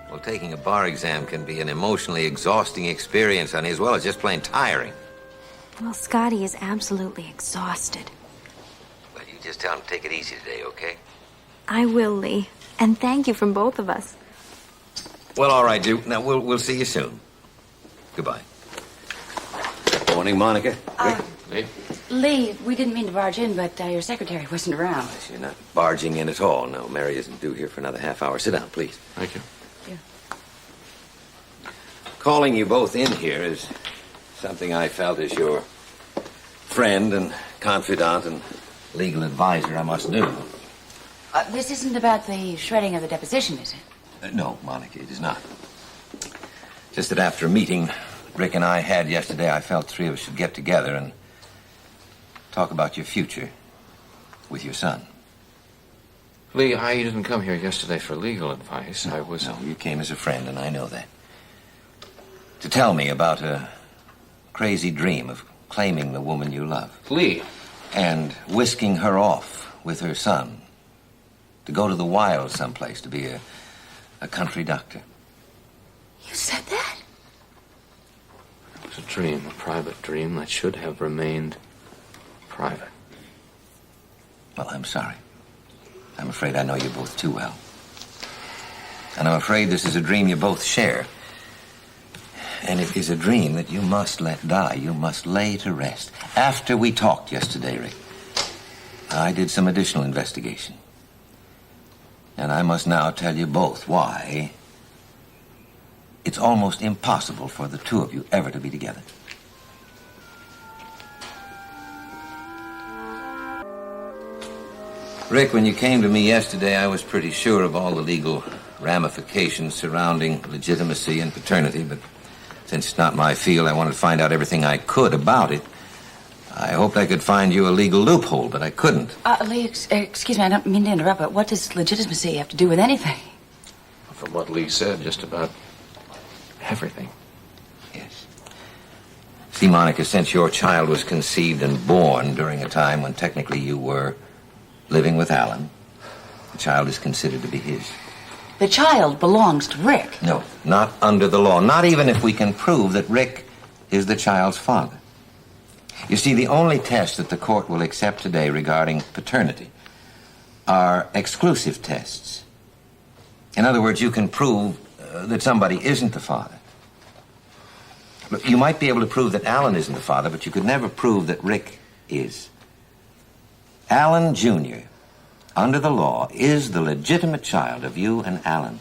Well, taking a bar exam can be an emotionally exhausting experience, honey, as well as just plain tiring. Well, Scotty is absolutely exhausted. But you just tell him to take it easy today, okay? I will, Lee. And thank you from both of us. Well, all right, Duke. Now, we'll see you soon. Goodbye. Morning, Monica. Lee? Lee, we didn't mean to barge in, but your secretary wasn't around. You're not barging in at all. No, Mary isn't due here for another half hour. Sit down, please. Thank you. Yeah. Calling you both in here is something I felt as your friend and confidant and legal advisor I must do. This isn't about the shredding of the deposition, is it? No, Monica, it is not. Just that after a meeting Rick and I had yesterday, I felt three of us should get together and talk about your future with your son. Lee, I didn't come here yesterday for legal advice. No, you came as a friend, and I know that. To tell me about a crazy dream of claiming the woman you love. Lee. And whisking her off with her son to go to the wilds someplace to be a country doctor. You said that? It was a dream, a private dream that should have remained private. Well, I'm sorry. I'm afraid I know you both too well. And I'm afraid this is a dream you both share. And it is a dream that you must let die. You must lay to rest. After we talked yesterday, Rick, I did some additional investigation. And I must now tell you both why it's almost impossible for the two of you ever to be together. Rick, when you came to me yesterday, I was pretty sure of all the legal ramifications surrounding legitimacy and paternity, but since it's not my field, I wanted to find out everything I could about it. I hoped I could find you a legal loophole, but I couldn't. Lee, excuse me, I don't mean to interrupt, but what does legitimacy have to do with anything? From what Lee said, just about everything. Yes. See, Monica, since your child was conceived and born during a time when technically you were living with Alan, the child is considered to be his. The child belongs to Rick. No, not under the law. Not even if we can prove that Rick is the child's father. You see, the only tests that the court will accept today regarding paternity are exclusive tests. In other words, you can prove that somebody isn't the father. Look, you might be able to prove that Alan isn't the father, but you could never prove that Rick is. Alan Jr., under the law, is the legitimate child of you and Alan.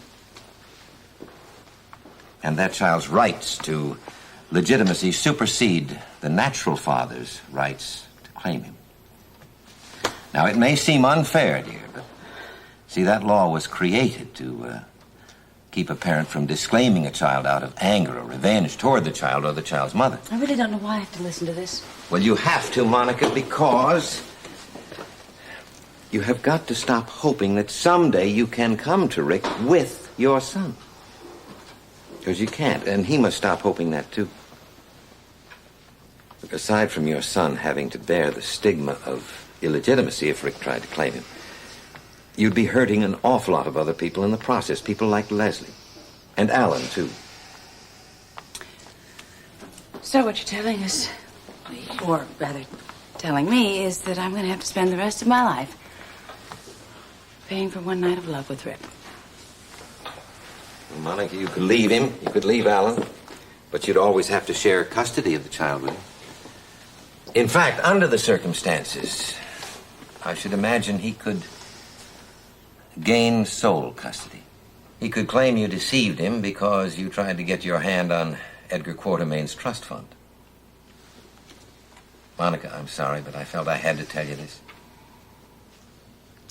And that child's rights to legitimacy supersede the natural father's rights to claim him. Now, it may seem unfair, dear, but see, that law was created to keep a parent from disclaiming a child out of anger or revenge toward the child or the child's mother. I really don't know why I have to listen to this. Well, you have to, Monica, because you have got to stop hoping that someday you can come to Rick with your son. Because you can't, and he must stop hoping that, too. Look, aside from your son having to bear the stigma of illegitimacy if Rick tried to claim him, you'd be hurting an awful lot of other people in the process, people like Lesley. And Alan, too. So what you're telling us, or rather telling me, is that I'm going to have to spend the rest of my life paying for one night of love with Rick. Well, Monica, you could leave him, you could leave Alan, but you'd always have to share custody of the child with him. In fact, under the circumstances, I should imagine he could gain sole custody. He could claim you deceived him because you tried to get your hand on Edgar Quatermain's trust fund. Monica, I'm sorry, but I felt I had to tell you this.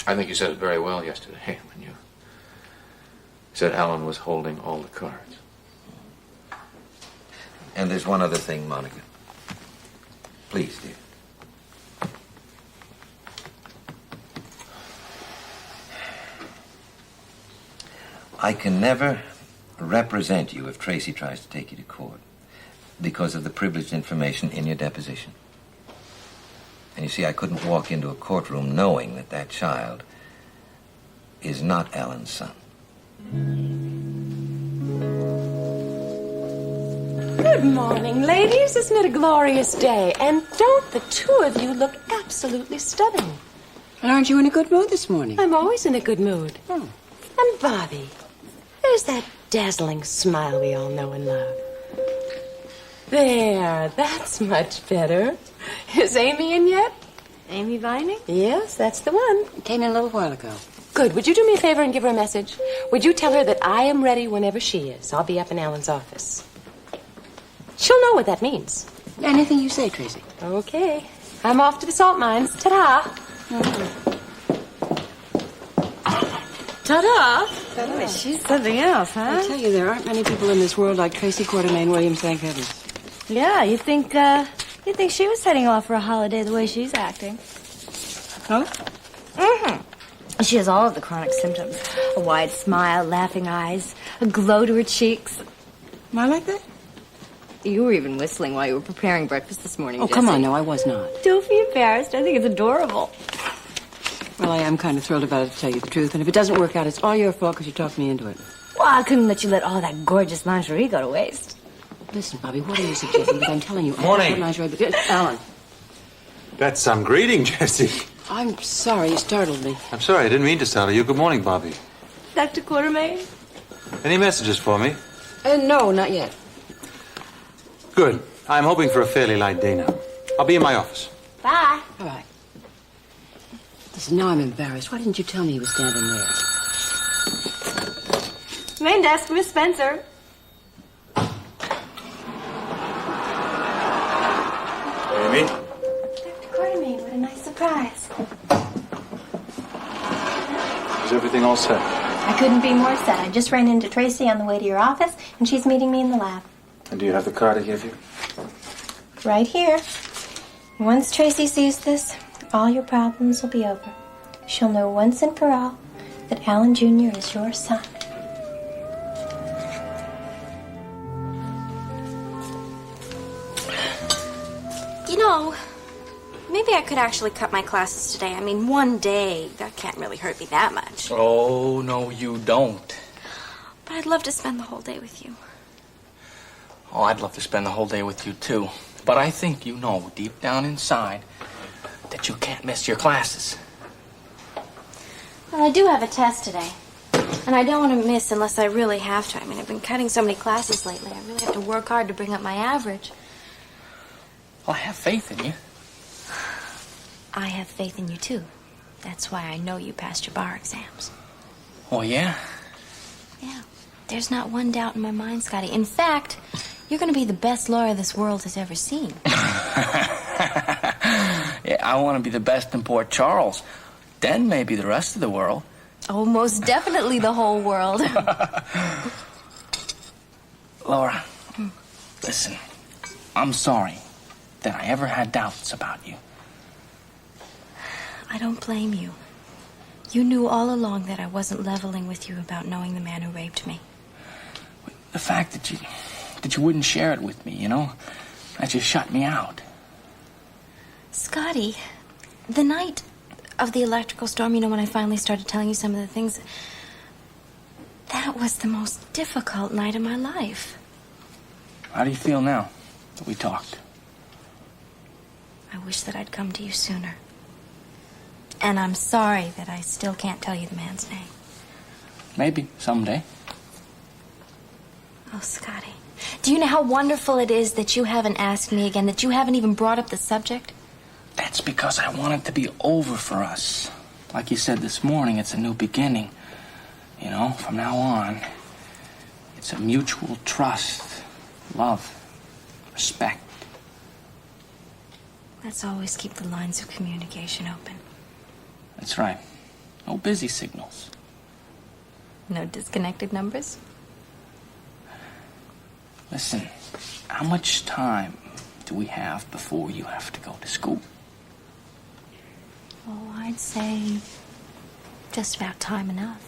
I think you said it very well yesterday when you said Alan was holding all the cards. And there's one other thing, Monica. Please, dear. I can never represent you if Tracy tries to take you to court because of the privileged information in your deposition. And you see, I couldn't walk into a courtroom knowing that that child is not Alan's son. Good morning, ladies. Isn't it a glorious day? And don't the two of you look absolutely stunning? And aren't you in a good mood this morning? I'm always in a good mood. Oh. And Bobby, there's that dazzling smile we all know and love. There, that's much better. Is Amy in yet? Amy Vining? Yes, that's the one. Came in a little while ago. Good. Would you do me a favor and give her a message? Would you tell her that I am ready whenever she is? I'll be up in Alan's office. She'll know what that means. Anything you say, Tracy. Okay. I'm off to the salt mines. Ta-da. Ta-da. Oh, she's something else, huh? I tell you, there aren't many people in this world like Tracy Quartermaine Williams, thank heavens. Yeah, you think she was heading off for a holiday the way she's acting. Oh? Mm-hmm. She has all of the chronic symptoms. A wide smile, laughing eyes, a glow to her cheeks. Am I like that? You were even whistling while you were preparing breakfast this morning, Oh, Jessie. come on, no, I was not. Don't be embarrassed. I think it's adorable. Well, I am kind of thrilled about it, to tell you the truth. And if it doesn't work out, it's all your fault because you talked me into it. Well, I couldn't let you let all that gorgeous lingerie go to waste. Listen, Bobby, what are you suggesting? Because I'm telling you, Morning. I lingerie, but Alan. That's some greeting, Jessie. I'm sorry, you startled me. I'm sorry, I didn't mean to startle you. Good morning, Bobby. Dr. Quartermaine? Any messages for me? No, not yet. Good. I'm hoping for a fairly light day now. I'll be in my office. Bye. All right. Listen, now I'm embarrassed. Why didn't you tell me he was standing there? Main desk, Miss Spencer. Amy? Dr. Quartermaine, what a nice surprise. Is everything all set? I couldn't be more set. I just ran into Tracy on the way to your office, and she's meeting me in the lab. And do you have the card I gave you? Right here. Once Tracy sees this, all your problems will be over. She'll know once and for all that Alan Jr. is your son. You know, maybe I could actually cut my classes today. I mean, one day, that can't really hurt me that much. Oh, no, you don't. But I'd love to spend the whole day with you. Oh, I'd love to spend the whole day with you, too. But I think you know, deep down inside, that you can't miss your classes. Well, I do have a test today. And I don't want to miss unless I really have to. I mean, I've been cutting so many classes lately. I really have to work hard to bring up my average. Well, I have faith in you. I have faith in you, too. That's why I know you passed your bar exams. Oh, yeah? Yeah. There's not one doubt in my mind, Scotty. In fact, you're going to be the best lawyer this world has ever seen. Yeah, I want to be the best in Port Charles. Then maybe the rest of the world. Oh, most definitely the whole world. Laura, listen, I'm sorry that I ever had doubts about you. I don't blame you. You knew all along that I wasn't leveling with you about knowing the man who raped me. The fact that you wouldn't share it with me, you know, that just shut me out. Scotty, the night of the electrical storm, you know, when I finally started telling you some of the things, that was the most difficult night of my life. How do you feel now that we talked? I wish that I'd come to you sooner. And I'm sorry that I still can't tell you the man's name. Maybe someday. Oh, Scotty, do you know how wonderful it is that you haven't asked me again, that you haven't even brought up the subject? That's because I want it to be over for us. Like you said this morning, it's a new beginning. You know, from now on, it's a mutual trust, love, respect. Let's always keep the lines of communication open. That's right. No busy signals. No disconnected numbers? Listen, how much time do we have before you have to go to school? Oh, I'd say just about time enough.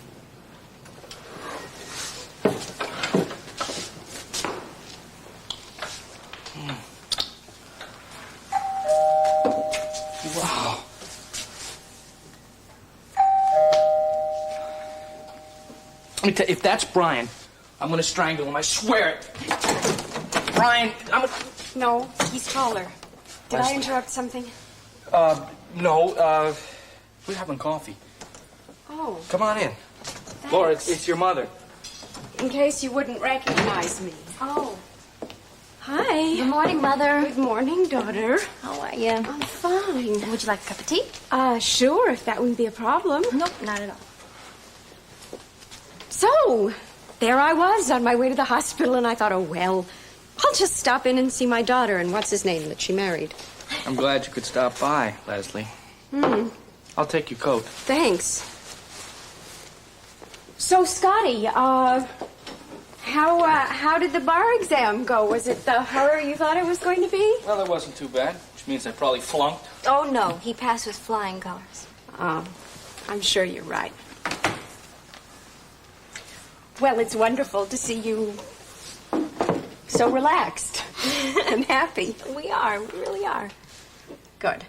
Wow. Let me tell you, if that's Brian, I'm gonna strangle him, I swear it. Brian, No, he's taller. Did I interrupt something? No, we're having coffee. Oh, Come on in. thanks. Laura, it's your mother. In case you wouldn't recognize me. Oh, good Hi. morning, Mother. Good morning, daughter. How are you? I'm fine. Would you like a cup of tea? Sure, if that wouldn't be a problem. Nope, not at all. So, there I was on my way to the hospital, and I thought, oh, well, I'll just stop in and see my daughter and what's his name that she married. I'm glad you could stop by, Lesley. I'll take your coat. Thanks. So, Scotty, how did the bar exam go? Was it the horror you thought it was going to be? Well, it wasn't too bad, which means I probably flunked. Oh, no, he passed with flying colors. I'm sure you're right. Well, it's wonderful to see you so relaxed and happy. We really are. Good.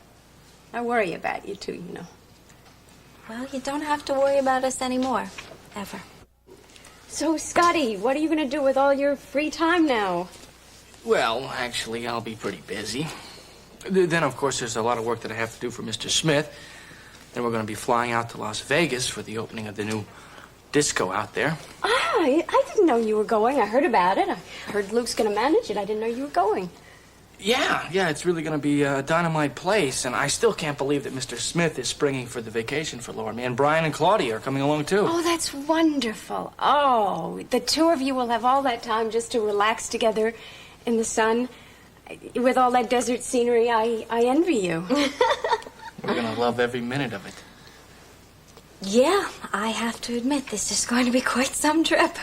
I worry about you, too, you know. Well, you don't have to worry about us anymore. Ever. So, Scotty, what are you going to do with all your free time now? Well, actually, I'll be pretty busy. Then, of course, there's a lot of work that I have to do for Mr. Smith. Then we're going to be flying out to Las Vegas for the opening of the new disco out there. I didn't know you were going. I heard about it. I heard Luke's going to manage it. I didn't know you were going. Yeah, it's really going to be a dynamite place, and I still can't believe that Mr. Smith is springing for the vacation for Laura. Me and Brian and Claudia are coming along, too. Oh, that's wonderful. Oh, the two of you will have all that time just to relax together in the sun. With all that desert scenery, I envy you. We're going to love every minute of it. Yeah, I have to admit, this is going to be quite some trip.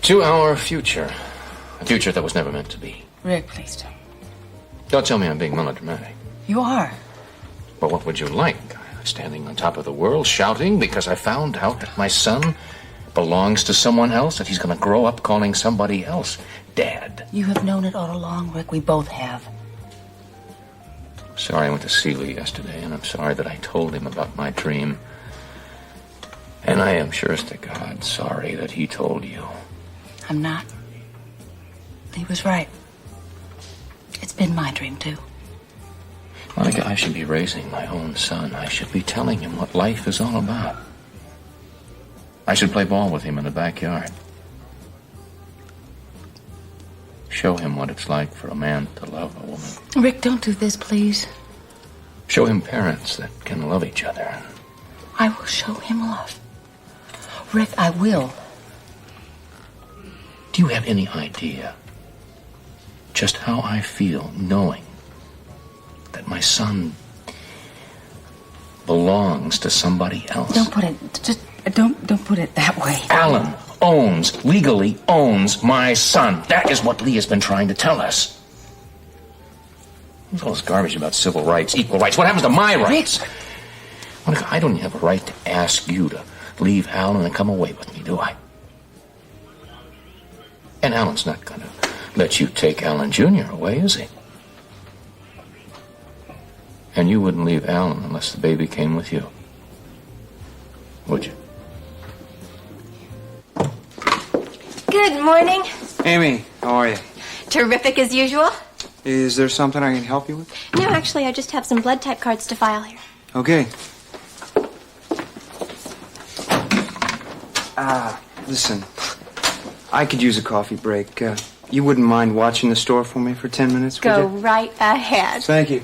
To our future. A future that was never meant to be. Rick, please don't. Don't tell me I'm being melodramatic. You are. But what would you like? Standing on top of the world, shouting because I found out that my son belongs to someone else, that he's going to grow up calling somebody else Dad. You have known it all along, Rick. We both have. Sorry I went to Seeley yesterday, and I'm sorry that I told him about my dream. And I am, surest to God, sorry that he told you. I'm not. He was right. It's been my dream, too. Like I should be raising my own son. I should be telling him what life is all about. I should play ball with him in the backyard. Show him what it's like for a man to love a woman. Rick, don't do this, please. Show him parents that can love each other. I will show him love. Rick, I will. Do you have any idea just how I feel knowing that my son belongs to somebody else? Don't put it, just don't put it that way. Alan legally owns my son. That is what Lee has been trying to tell us. What's all this garbage about civil rights, equal rights? What happens to my rights? Monica, I don't have a right to ask you to leave Alan and come away with me, do I? And Alan's not going to let you take Alan Jr. away, is he? And you wouldn't leave Alan unless the baby came with you, would you? Good morning. Amy, how are you? Terrific as usual. Is there something I can help you with? No, actually, I just have some blood type cards to file here. Okay. Listen, I could use a coffee break. You wouldn't mind watching the store for me for 10 minutes, would Go you? right ahead. Thank you.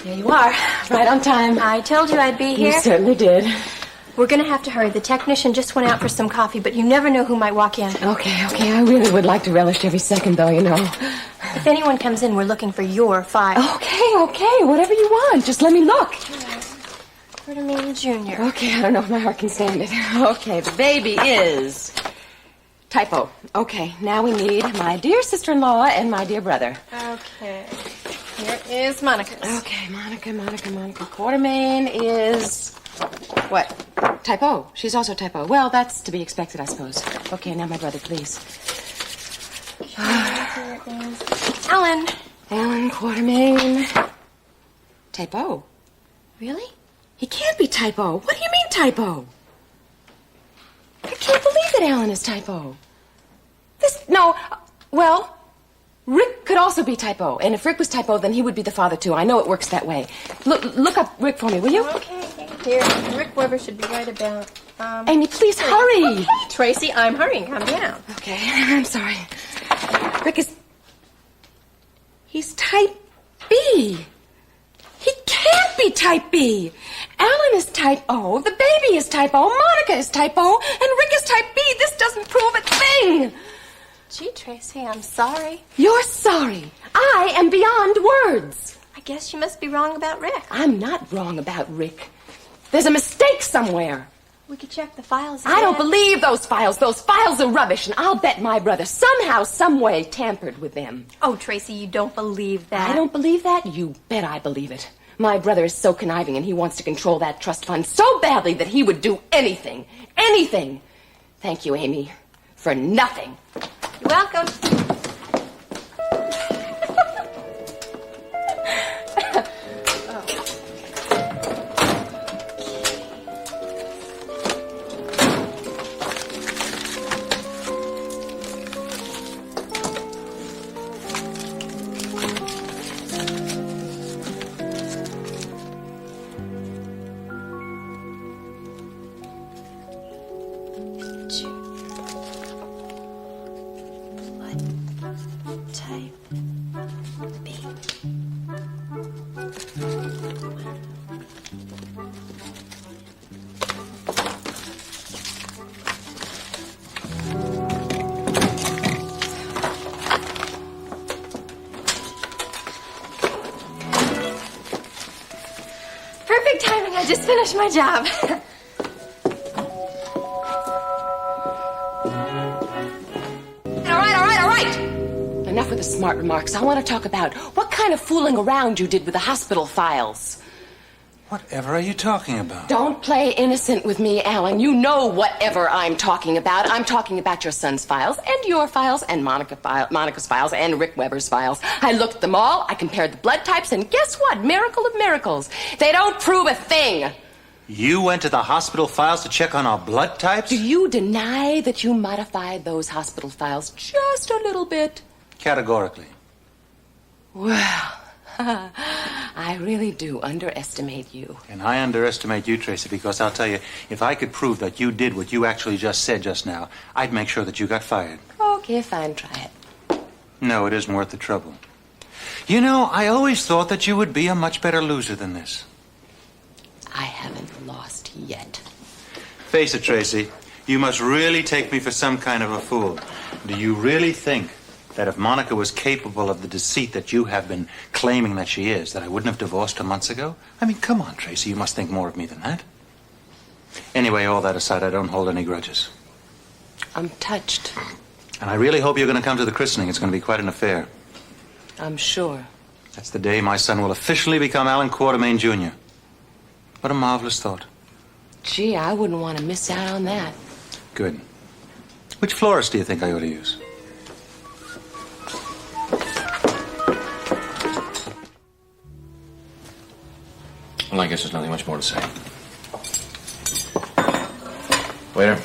There you are, right on time. I told you I'd be here. You certainly did. We're going to have to hurry. The technician just went out for some coffee, but you never know who might walk in. Okay, I really would like to relish every second, though, you know. If anyone comes in, we're looking for your file. Okay, whatever you want. Just let me look. Ferdinand Jr. Okay, I don't know if my heart can stand it. Okay, the baby is Typo. Okay, now we need my dear sister-in-law and my dear brother. Okay. Here is Monica's. Okay, Monica. Quartermain is... what? Typo. She's also typo. Well, that's to be expected, I suppose. Okay, now my brother, please. Here is Alan. Alan Quartermain. Typo. Really? He can't be typo. What do you mean typo? I can't believe that Alan is typo. Well, Rick could also be typo. And if Rick was typo, then he would be the father, too. I know it works that way. Look up Rick for me, will you? Okay. Here, Rick Weber should be right about... Amy, please hurry. Okay, Tracy, I'm hurrying. Calm down. Okay, I'm sorry. Rick is... he's type B. He can't be type B. Alan is type O, the baby is type O, Monica is type O, and Rick is type B. This doesn't prove a thing. Gee, Tracy, I'm sorry. You're sorry. I am beyond words. I guess you must be wrong about Rick. I'm not wrong about Rick. There's a mistake somewhere. We could check the files I don't again. believe those files. Those files are rubbish, and I'll bet my brother somehow, some way tampered with them. Oh, Tracy, you don't believe that. I don't believe that? You bet I believe it. My brother is so conniving, and he wants to control that trust fund so badly that he would do anything. Anything. Thank you, Amy. For nothing. You're welcome. Perfect timing. I just finished my job. All right. Enough with the smart remarks. I want to talk about what kind of fooling around you did with the hospital files. Whatever are you talking about? Don't play innocent with me, Alan. You know whatever I'm talking about. I'm talking about your son's files and your files and Monica's files and Rick Weber's files. I looked at them all. I compared the blood types, and guess what? Miracle of miracles. They don't prove a thing. You went to the hospital files to check on our blood types? Do you deny that you modified those hospital files just a little bit? Categorically. Well, I really do underestimate you. And I underestimate you, Tracy, because I'll tell you, if I could prove that you did what you actually just said just now, I'd make sure that you got fired. Okay, fine, try it. No, it isn't worth the trouble. You know, I always thought that you would be a much better loser than this. I haven't lost yet. Face it, Tracy, you must really take me for some kind of a fool. Do you really think that if Monica was capable of the deceit that you have been claiming that she is, that I wouldn't have divorced her months ago? I mean, come on, Tracy, you must think more of me than that. Anyway, all that aside, I don't hold any grudges. I'm touched. And I really hope you're going to come to the christening. It's going to be quite an affair. I'm sure. That's the day my son will officially become Alan Quartermain, Jr. What a marvelous thought. Gee, I wouldn't want to miss out on that. Good. Which florist do you think I ought to use? Well, I guess there's nothing much more to say. Waiter.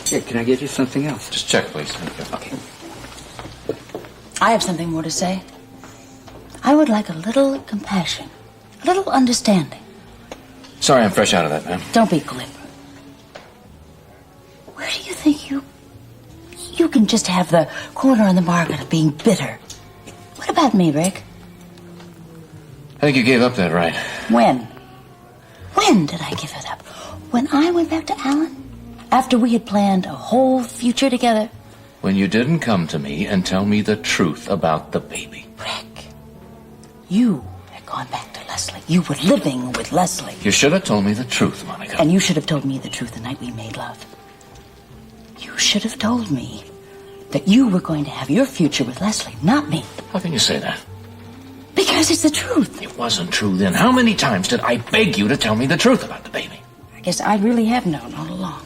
Here, can I get you something else? Just check, please. Okay. I have something more to say. I would like a little compassion, a little understanding. Sorry, I'm fresh out of that, ma'am. Don't be glib. Where do you think you can just have the corner on the market of being bitter? What about me, Rick? I think you gave up that right. When? When did I give it up? When I went back to Alan? After we had planned a whole future together? When you didn't come to me and tell me the truth about the baby. Rick, you had gone back to Lesley. You were living with Lesley. You should have told me the truth, Monica. And you should have told me the truth the night we made love. You should have told me that you were going to have your future with Lesley, not me. How can you say that? Because it's the truth. It wasn't true then. How many times did I beg you to tell me the truth about the baby? I guess I really have known all along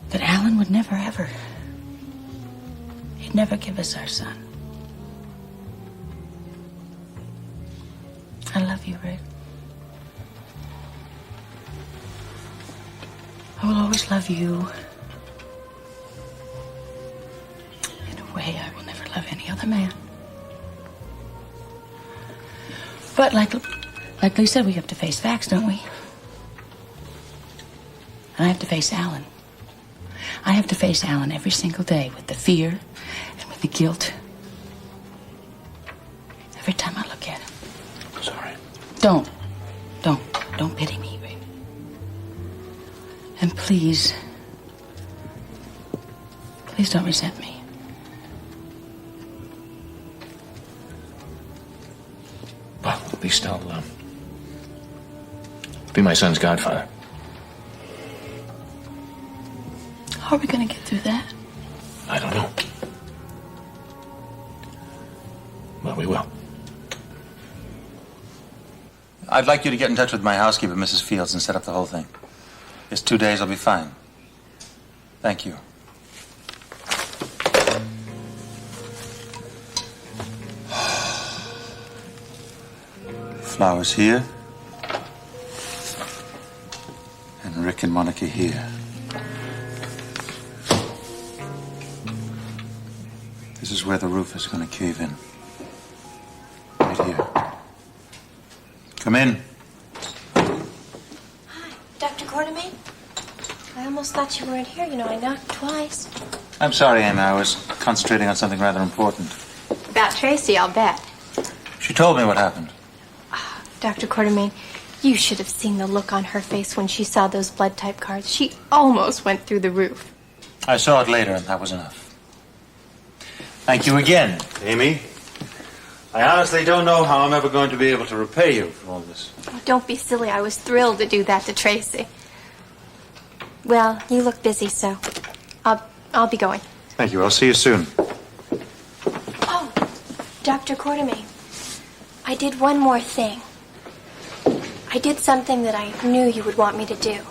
that Alan would never, ever... He'd never give us our son. I love you, Rick. I will always love you. In a way I will never love any other man. But like Lee said, we have to face facts, don't we? And I have to face Alan. I have to face Alan every single day with the fear and with the guilt. Every time I look at him. I'm sorry. Don't pity me, Rick. And please don't resent me. Well, at least I'll be my son's godfather. How are we going to get through that? I don't know. But we will. I'd like you to get in touch with my housekeeper, Mrs. Fields, and set up the whole thing. Just 2 days, I'll be fine. Thank you. Flowers here. And Rick and Monica here. This is where the roof is going to cave in. Right here. Come in. Hi, Dr. Quartermain. I almost thought you weren't here. You know, I knocked twice. I'm sorry, Amy. I was concentrating on something rather important. About Tracy, I'll bet. She told me what happened. Dr. Quartermain, you should have seen the look on her face when she saw those blood type cards. She almost went through the roof. I saw it later, and that was enough. Thank you again, Amy. I honestly don't know how I'm ever going to be able to repay you for all this. Oh, don't be silly. I was thrilled to do that to Tracy. Well, you look busy, so I'll be going. Thank you. I'll see you soon. Oh, Dr. Quartermain, I did one more thing. I did something that I knew you would want me to do.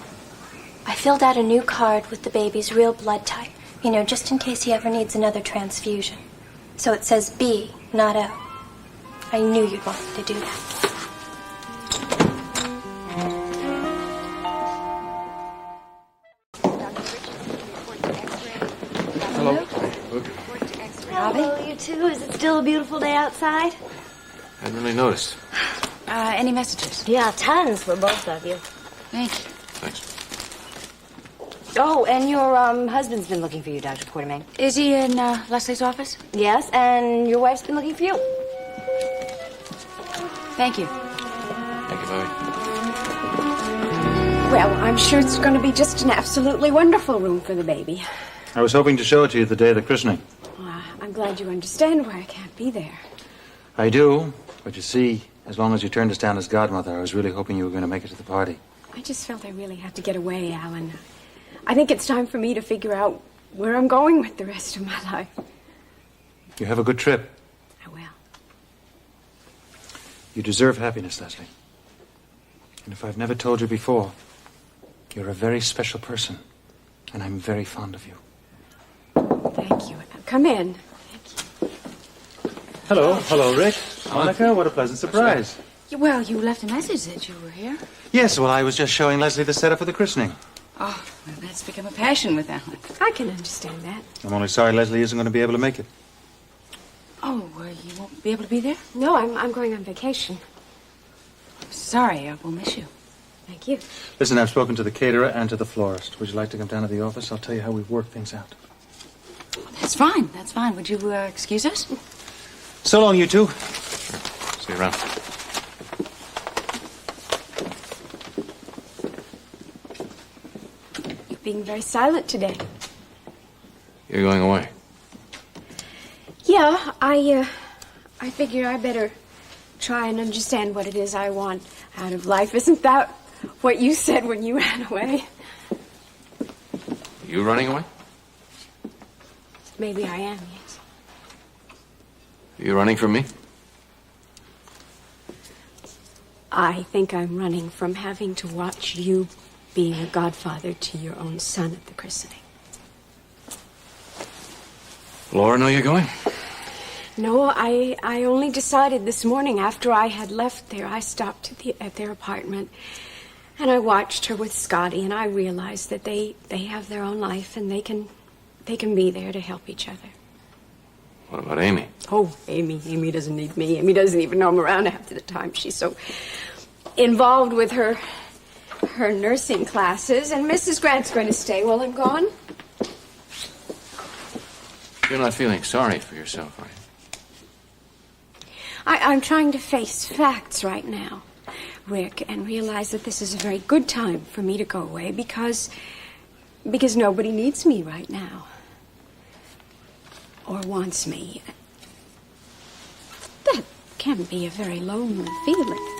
I filled out a new card with the baby's real blood type, you know, just in case he ever needs another transfusion. So it says B, not O. I knew you'd want me to do that. Hello. Hello, you two. Is it still a beautiful day outside? I hadn't really noticed. Any messages? Yeah, tons for both of you. Thank you. Thanks. Oh, and your husband's been looking for you, Dr. Quartermain. Is he in Lesley's office? Yes, and your wife's been looking for you. Thank you. Thank you, Bobby. Well, I'm sure it's going to be just an absolutely wonderful room for the baby. I was hoping to show it to you the day of the christening. I'm glad you understand why I can't be there. I do, but you see, as long as you turned us down as godmother, I was really hoping you were going to make it to the party. I just felt I really have to get away, Alan. I think it's time for me to figure out where I'm going with the rest of my life. You have a good trip. I will. You deserve happiness, Lesley. And if I've never told you before, you're a very special person, and I'm very fond of you. Thank you. Come in. Hello, Rick. Monica, what a pleasant surprise. Well, you left a message that you were here. Yes, well, I was just showing Lesley the setup for the christening. Oh, well, that's become a passion with Alan. I can understand that. I'm only sorry Lesley isn't going to be able to make it. Oh, you won't be able to be there? No, I'm going on vacation. Sorry, I will miss you. Thank you. Listen, I've spoken to the caterer and to the florist. Would you like to come down to the office? I'll tell you how we've worked things out. That's fine. That's fine. Would you excuse us? So long, you two. See you around. You're being very silent today. You're going away. Yeah, I figure I better try and understand what it is I want out of life. Isn't that what you said when you ran away? You running away? Maybe I am, yes. Are you running from me? I think I'm running from having to watch you being a godfather to your own son at the christening. Laura know you're going? No, I only decided this morning after I had left there. I stopped at their apartment, and I watched her with Scotty, and I realized that they have their own life, and they can be there to help each other. What about Amy? Oh, Amy doesn't need me. Amy doesn't even know I'm around half the time. She's so involved with her nursing classes, and Mrs. Grant's going to stay while I'm gone. You're not feeling sorry for yourself, are you? I'm trying to face facts right now, Rick, and realize that this is a very good time for me to go away because nobody needs me right now. Or wants me. That can be a very lonely feeling.